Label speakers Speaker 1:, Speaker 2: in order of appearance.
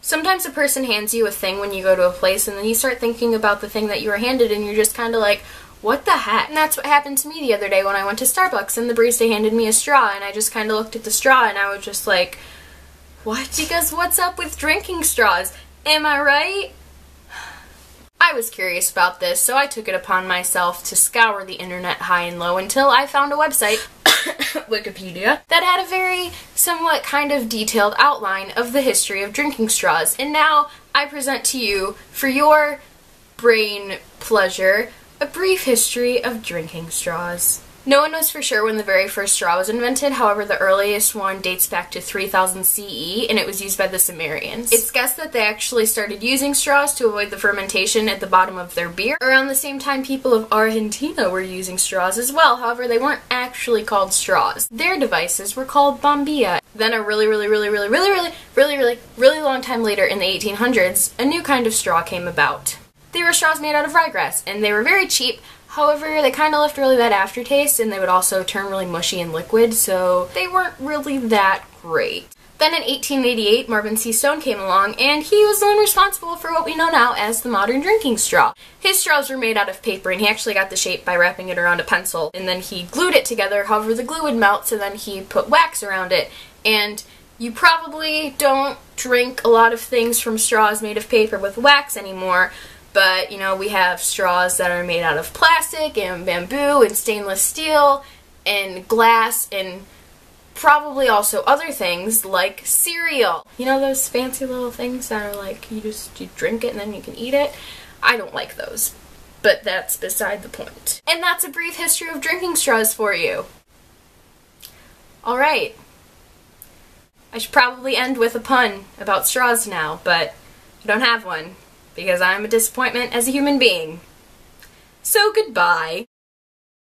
Speaker 1: Sometimes a person hands you a thing when you go to a place and then you start thinking about the thing that you were handed and you're just kind of like, what the heck? And that's what happened to me the other day when I went to Starbucks and the barista handed me a straw and I just kind of looked at the straw and I was just like, what? Because what's up with drinking straws? Am I right? I was curious about this, so I took it upon myself to scour the internet high and low until I found a website, Wikipedia, that had a very somewhat kind of detailed outline of the history of drinking straws. And now I present to you, for your brain pleasure, a brief history of drinking straws. No one knows for sure when the very first straw was invented, however the earliest one dates back to 3000 CE and it was used by the Sumerians. It's guessed that they actually started using straws to avoid the fermentation at the bottom of their beer. Around the same time people of Argentina were using straws as well, however they weren't actually called straws. Their devices were called bombilla. Then a really long time later in the 1800s, a new kind of straw came about. They were straws made out of ryegrass and they were very cheap. However, they kind of left a really bad aftertaste and they would also turn really mushy and liquid, so they weren't really that great. Then in 1888, Marvin C. Stone came along and he was the one responsible for what we know now as the modern drinking straw. His straws were made out of paper and he actually got the shape by wrapping it around a pencil and then he glued it together, however the glue would melt, so then he put wax around it. And you probably don't drink a lot of things from straws made of paper with wax anymore, but, you know, we have straws that are made out of plastic and bamboo and stainless steel and glass and probably also other things like cereal. You know those fancy little things that are like, you drink it and then you can eat it? I don't like those, but that's beside the point. And that's a brief history of drinking straws for you. Alright. I should probably end with a pun about straws now, but I don't have one, because I'm a disappointment as a human being. So goodbye.